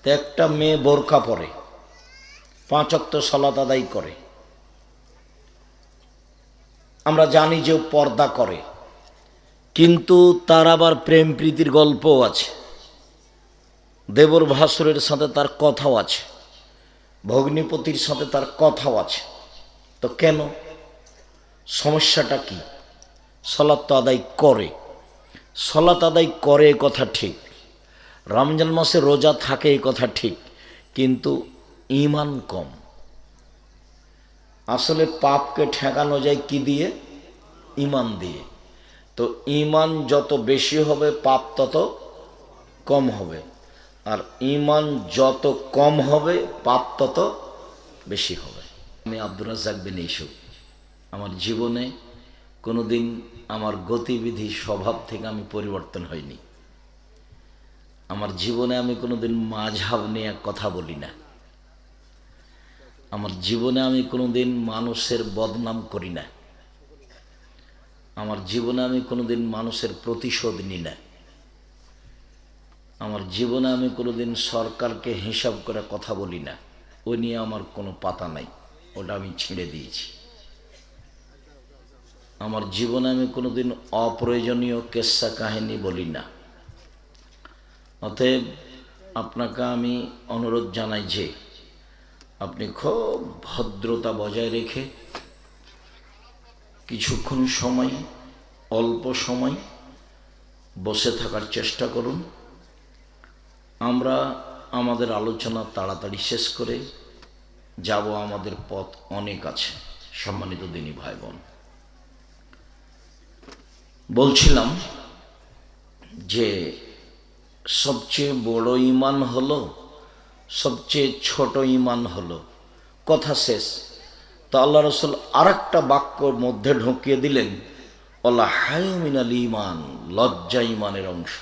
তো একটা মেয়ে বোরকা পরে, 5 ওয়াক্ত সালাত আদায় করে, আমরা জানি যে ও পর্দা করে, কিন্তু তার আবার প্রেম প্রীতির গল্পও আছে, দেবর ভাসুরের সাথে তার কথাও আছে, ভগ্নিপতির সাথে তার কথাও আছে। তো কেন, সমস্যাটা কি? সালাত তো আদায় করে, সালাত আদায় করে এ কথা ঠিক, রমজান মাসে রোজা থাকে এই কথা ঠিক, কিন্তু ঈমান কম। আসলে পাপকে ঠেকানো যায় কি দিয়ে? ঈমান দিয়ে। তো ঈমান যত বেশি হবে পাপ তত কম হবে, আর ঈমান যত কম হবে পাপ তত বেশি হবে। আমি আব্দুর রাজ্জাক বিন ইউসুফ, আমার জীবনে কোনো দিন আমার গতিবিধি স্বভাব থেকে আমি পরিবর্তন হইনি। আমার জীবনে আমি কোনো দিন মাযহাব নিয়ে কথা বলি না। আমার জীবনে আমি কোনো দিন মানুষের বদনাম করি না। আমার জীবনে আমি কোনো দিন মানুষের প্রতিশোধ নিই না। আমার জীবনে আমি কোনো দিন সরকারকে হিসাব করে কথা বলি না। ওই নিয়ে আমার কোনো পাতা নাই, ওটা আমি ছেড়ে দিয়েছি। আমার জীবনে আমি কোনো দিন অপ্রয়োজনীয় কেচ্ছা কাহিনী বলি না। অতএব আপনাকে আমি অনুরোধ জানাই যে আপনি খুব ভদ্রতা বজায় রেখে কিছুক্ষণ সময়, অল্প সময় বসে থাকার চেষ্টা করুন। আমরা আমাদের আলোচনা তাড়াতাড়ি শেষ করে যাব, আমাদের পথ অনেক আছে। সম্মানিত দিনী ভাই বোন, বলছিলাম যে সবচেয়ে বড় ঈমান হলো, সবচেয়ে ছোট ঈমান হলো, কথা শেষ। তো আল্লাহ রসুল আর একটা বাক্যর মধ্যে ঢুকিয়ে দিলেন, ওলা হাই মিনাল ঈমান, লজ্জা ঈমানের অংশ।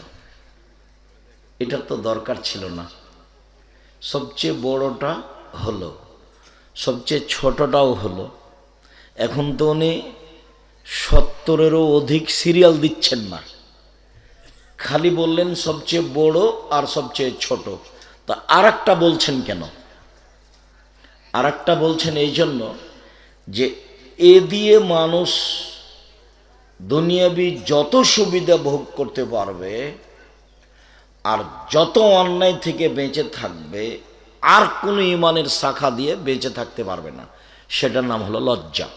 এটা তো দরকার ছিল না। সবচেয়ে বড়টা হলো, সবচেয়ে ছোটটাও হলো। এখন তো উনি 70-এরও অধিক সিরিয়াল দিচ্ছেন না, খালি বললেন সবচেয়ে বড় আর সবচেয়ে ছোট। তা আর একটা বলছেন কেন? আর একটা বলছেন এই জন্য যে এ দিয়ে মানুষ দুনিয়াবি যত সুবিধা ভোগ করতে পারবে আর যত অন্যায় থেকে বেঁচে থাকবে, আর কোনো ঈমানের শাখা দিয়ে বেঁচে থাকতে পারবে না। সেটার নাম হলো লজ্জা।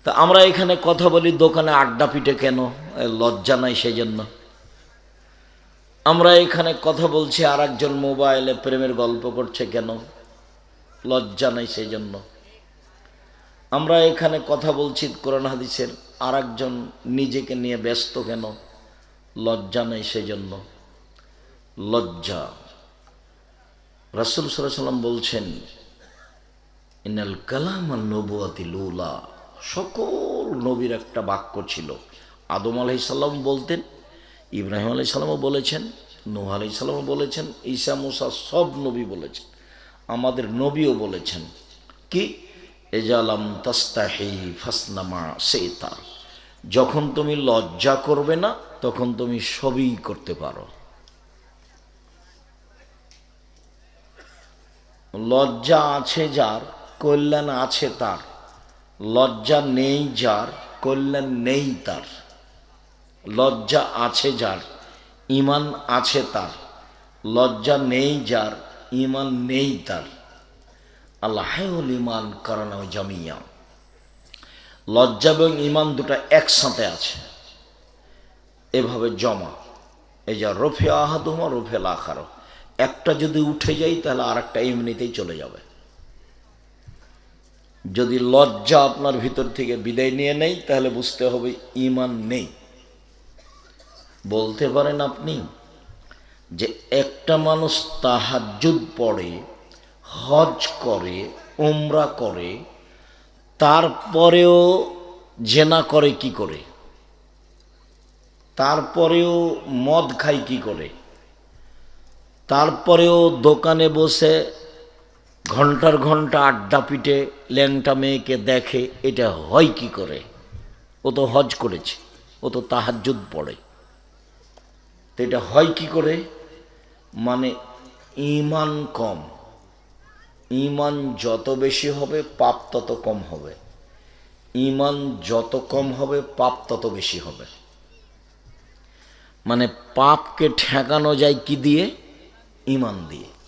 তা আমরা এখানে কথা বলি দোকানে আড্ডা পিটে কেন? লজ্জা নাই সেই জন্য। আমরা এখানে কথা বলছি আর একজন মোবাইলে প্রেমের গল্প করছে কেন? লজ্জা নাই সেই জন্য। আমরা এখানে কথা বলছি কোরআন হাদিসের, আর একজন নিজেকে নিয়ে ব্যস্ত কেন? লজ্জা নাই সেই জন্য। লজ্জা, রাসূল সাল্লাল্লাহু আলাইহি ওয়াসাল্লাম বলছেন, ইন্নাল কালামা নবুয়াতি লুলা, সকল নবীর একটা বাক্য ছিল। আদম আলাইহিস সালাম বলতেন, ইব্রাহিম আলাইহিস সালামও বলেছেন, নূহ আলাইহিস সালামও বলেছেন, ঈসা মুসা সব নবী বলেছেন, আমাদের নবীও বলেছেন কি, এজালাম তাস্তাহি ফাসনামা সেতা, যখন তুমি লজ্জা করবে না তখন তুমি সবই করতে পারো। লজ্জা আছে যার, কল্যাণ আছে তার। লজ্জা নেই যার, কল্যাণ নেই তার। লজ্জা আছে যার, ঈমান আছে তার। লজ্জা নেই যার, ঈমান নেই তার। আল্লাহুল ঈমান কারানা জামিয়া, লজ্জা এবং ঈমান দুটো একসাথে আছে, এভাবে জমা। এই যা রফে আহাদুমা রফেল আখারো, একটা যদি উঠে যায় তাহলে আর একটা এমনিতেই চলে যাবে। যদি লজ্জা আপনার ভিতর থেকে বিদায় নিয়ে নেই তাহলে বুঝতে হবে ঈমান নেই। বলতে পারেন আপনি যে একটা মানুষ তাহাজ্জুদ পড়ে, হজ করে, উমরা করে, তারপরেও জেনা করে কি করে? তারপরেও মদ খায় কি করে? তারপরেও দোকানে বসে ঘন্টার ঘন্টা আড্ডা পিটে ল্যাংটা মেয়েকে দেখে, এটা হয় কি করে? ও তো হজ করেছে, ও তো তাহাজ্জুদ পড়ে, তো এটা হয় কি করে? মানে ঈমান কম। ঈমান যত বেশি হবে পাপ তত কম হবে, ঈমান যত কম হবে পাপ তত বেশি হবে। মানে পাপকে ঠেকানো যায় কি দিয়ে? ঈমান দিয়ে।